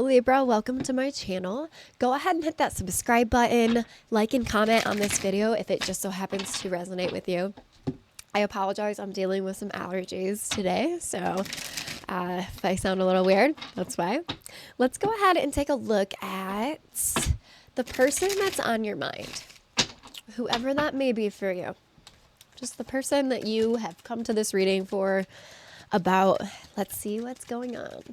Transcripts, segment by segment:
Libra, welcome to my channel. Go ahead and hit that subscribe button, like and comment on this video if it just so happens to resonate with you. I apologize, I'm dealing with some allergies today, so if I sound a little weird, that's why. Let's go ahead and take a look at the person that's on your mind, whoever that may be for you. Just the person that you have come to this reading for about. Let's see what's going on.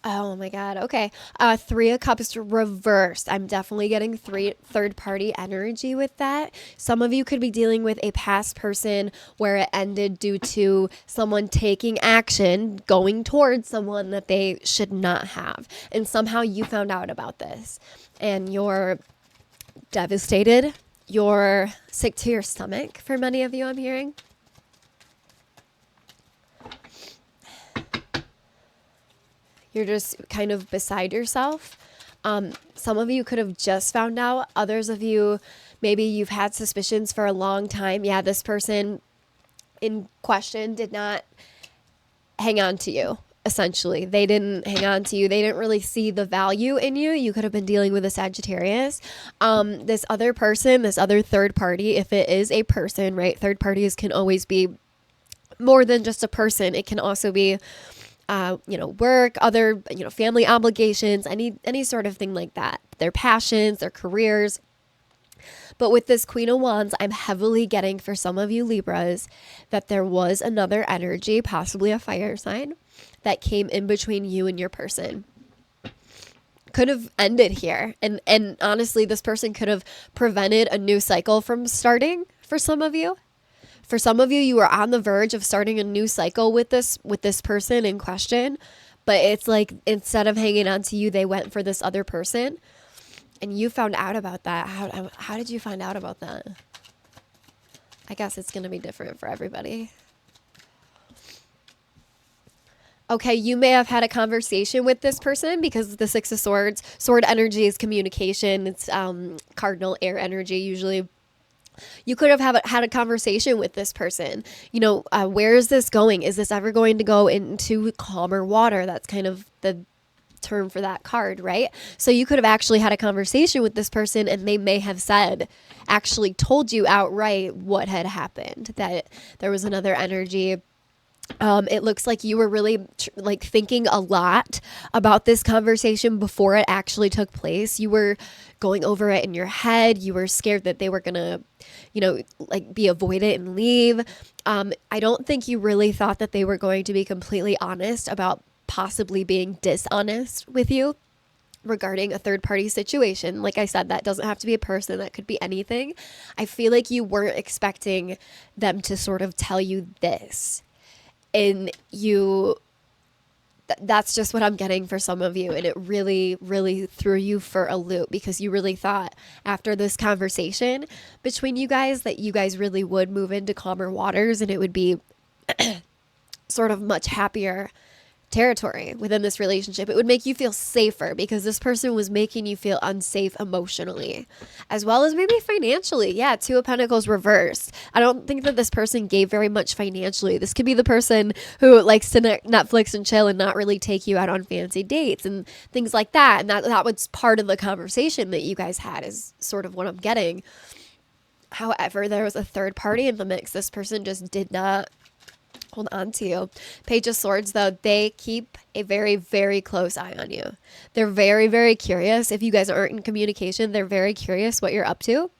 Oh my God. Okay. Three of Cups reversed. I'm definitely getting third party energy with that. Some of you could be dealing with a past person where it ended due to someone taking action, going towards someone that they should not have. And somehow you found out about this and you're devastated. You're sick to your stomach for many of you, I'm hearing. You're just kind of beside yourself. Some of you could have just found out. Others of you, maybe you've had suspicions for a long time. Yeah, this person in question did not hang on to you, essentially. They didn't hang on to you. They didn't really see the value in you. You could have been dealing with a Sagittarius. This other person, this other third party, if it is a person, right? Third parties can always be more than just a person. It can also be work, other, family obligations, any sort of thing like that, their passions, their careers. But with this Queen of Wands, I'm heavily getting for some of you Libras that there was another energy, possibly a fire sign, that came in between you and your person. Could have ended here. And honestly, this person could have prevented a new cycle from starting for some of you. For some of you, you were on the verge of starting a new cycle with this person in question, but it's like instead of hanging on to you, they went for this other person, and you found out about that. How did you find out about that? I guess it's going to be different for everybody. Okay, you may have had a conversation with this person because the Six of Swords, sword energy is communication. It's cardinal air energy usually. You could have had a conversation with this person. Where is this going? Is this ever going to go into calmer water? That's kind of the term for that card, right? So you could have actually had a conversation with this person and they may have actually told you outright what had happened, that there was another energy. It looks like you were really thinking a lot about this conversation before it actually took place. You were going over it in your head. You were scared that they were going to, be avoidant and leave. I don't think you really thought that they were going to be completely honest about possibly being dishonest with you regarding a third party situation. Like I said, that doesn't have to be a person. That could be anything. I feel like you weren't expecting them to sort of tell you this. And that's just what I'm getting for some of you. And it really, really threw you for a loop because you really thought after this conversation between you guys that you guys really would move into calmer waters and it would be sort of much happier territory within this relationship. It would make you feel safer because this person was making you feel unsafe emotionally as well as maybe financially. Yeah, Two of Pentacles reversed. I don't think that this person gave very much financially. This could be the person who likes to Netflix and chill and not really take you out on fancy dates and things like that. And that was part of the conversation that you guys had is sort of what I'm getting. However, there was a third party in the mix. This person just did not hold on to you. Page of Swords, though, they keep a very, very close eye on you. They're very, very curious. If you guys aren't in communication, they're very curious what you're up to.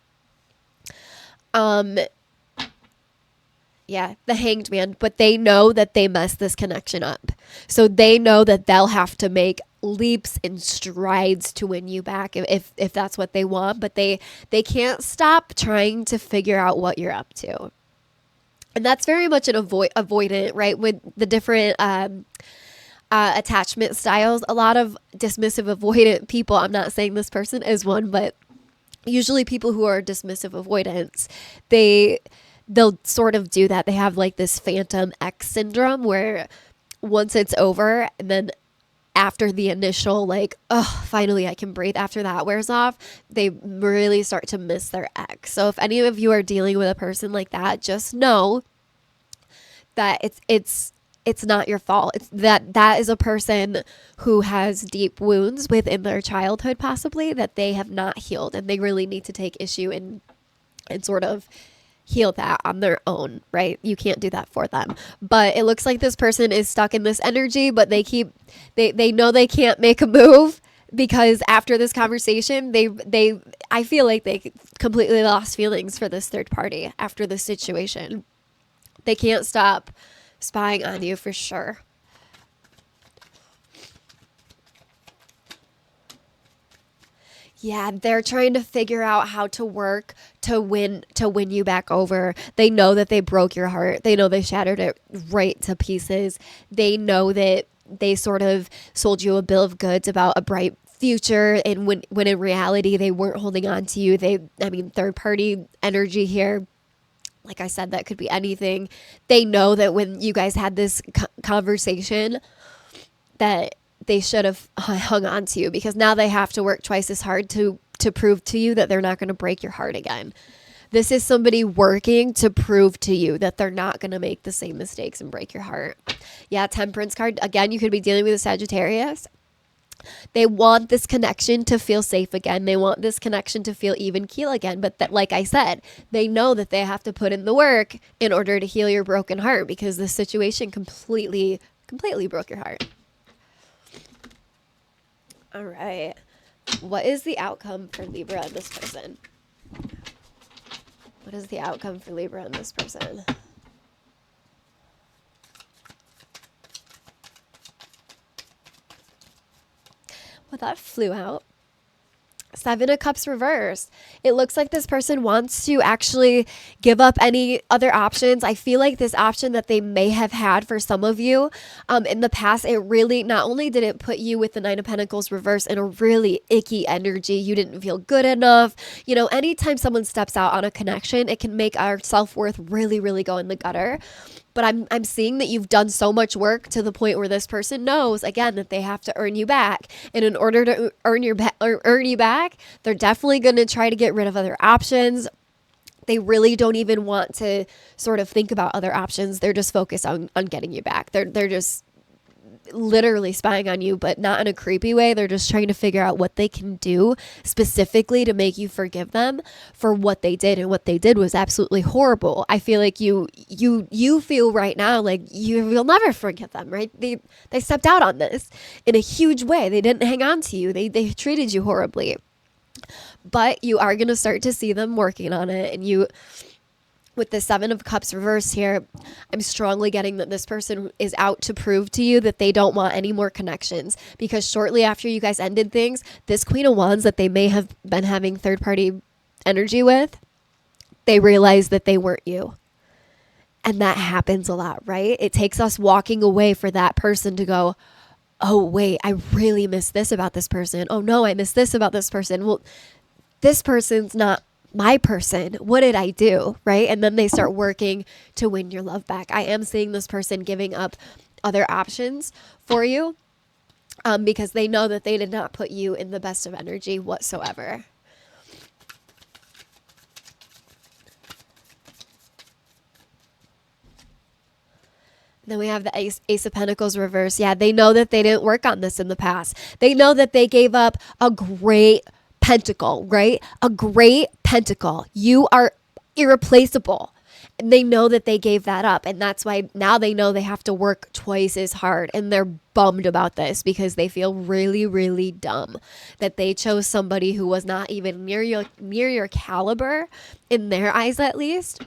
Yeah, the Hanged Man, but they know that they messed this connection up. So they know that they'll have to make leaps and strides to win you back if that's what they want, but they can't stop trying to figure out what you're up to. And that's very much an avoidant, right? With the different attachment styles, a lot of dismissive avoidant people, I'm not saying this person is one, but usually people who are dismissive avoidants, they'll sort of do that. They have like this phantom X syndrome where once it's over and then after the initial finally I can breathe, after that wears off, they really start to miss their ex. So if any of you are dealing with a person like that, just know that it's it's not your fault. It's that is a person who has deep wounds within their childhood, possibly, that they have not healed, and they really need to take issue and sort of heal that on their own, right? You can't do that for them. But it looks like this person is stuck in this energy, but they know they can't make a move, because after this conversation, I feel like they completely lost feelings for this third party after this situation. They can't stop spying on you for sure. Yeah, they're trying to figure out how to work to win you back over. They know that they broke your heart. They know they shattered it right to pieces. They know that they sort of sold you a bill of goods about a bright future, and when in reality they weren't holding on to you. Third party energy here. Like I said, that could be anything. They know that when you guys had this conversation, that they should have hung on to you, because now they have to work twice as hard to prove to you that they're not going to break your heart again. This is somebody working to prove to you that they're not going to make the same mistakes and break your heart. Yeah, Temperance card. Again, you could be dealing with a Sagittarius. They want this connection to feel safe again. They want this connection to feel even keel again. But that, like I said, they know that they have to put in the work in order to heal your broken heart, because this situation completely broke your heart. All right. What is the outcome for Libra and this person? What is the outcome for Libra and this person? Well, that flew out. Seven of Cups reversed. It looks like this person wants to actually give up any other options. I feel like this option that they may have had for some of you in the past, it really, not only did it put you with the Nine of Pentacles reversed in a really icky energy, you didn't feel good enough. You know, anytime someone steps out on a connection, it can make our self-worth really, really go in the gutter. But I'm seeing that you've done so much work to the point where this person knows, again, that they have to earn you back. And in order to earn you back, they're definitely going to try to get rid of other options. They really don't even want to sort of think about other options. They're just focused on getting you back. They're just literally spying on you, but not in a creepy way. They're just trying to figure out what they can do specifically to make you forgive them for what they did, and what they did was absolutely horrible. I feel like you feel right now like you'll never forgive them, right? They stepped out on this in a huge way. They didn't hang on to you. They treated you horribly. But you are going to start to see them working on it, and you, with the Seven of Cups reversed here, I'm strongly getting that this person is out to prove to you that they don't want any more connections, because shortly after you guys ended things, this Queen of Wands that they may have been having third-party energy with, they realized that they weren't you. And that happens a lot, right? It takes us walking away for that person to go, oh, wait, I really miss this about this person. Oh, no, I miss this about this person. Well, this person's not my person. What did I do? Right? And then they start working to win your love back. I am seeing this person giving up other options for you because they know that they did not put you in the best of energy whatsoever. Then we have the Ace of Pentacles reverse. Yeah, they know that they didn't work on this in the past. They know that they gave up a great pentacle, right? A great pentacle. You are irreplaceable. And they know that they gave that up. And that's why now they know they have to work twice as hard. And they're bummed about this because they feel really, really dumb that they chose somebody who was not even near your caliber, in their eyes at least.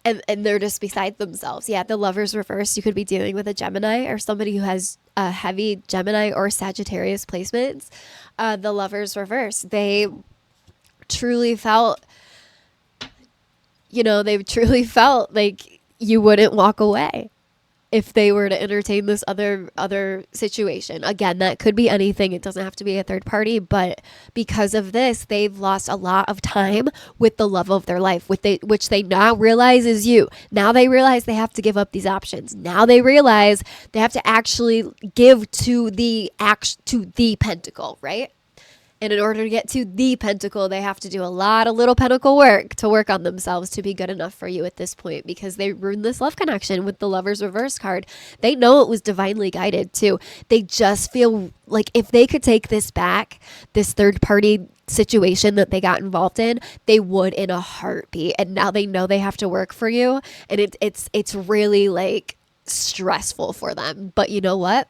And they're just beside themselves. Yeah, the Lovers reverse. You could be dealing with a Gemini or somebody who has a heavy Gemini or Sagittarius placements. The Lovers reverse. They truly felt, they truly felt like you wouldn't walk away if they were to entertain this other situation. Again, that could be anything. It doesn't have to be a third party, but because of this, they've lost a lot of time with the love of their life, which they now realize is you. Now they realize they have to give up these options. Now they realize they have to actually give to the pentacle, right? And in order to get to the pentacle, they have to do a lot of little pentacle work to work on themselves to be good enough for you at this point, because they ruined this love connection with the Lover's reverse card. They know it was divinely guided too. They just feel like if they could take this back, this third party situation that they got involved in, they would in a heartbeat. And now they know they have to work for you. And it's really like stressful for them. But you know what?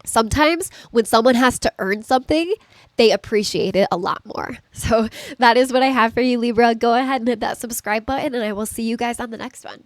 Sometimes when someone has to earn something, they appreciate it a lot more. So that is what I have for you, Libra. Go ahead and hit that subscribe button, and I will see you guys on the next one.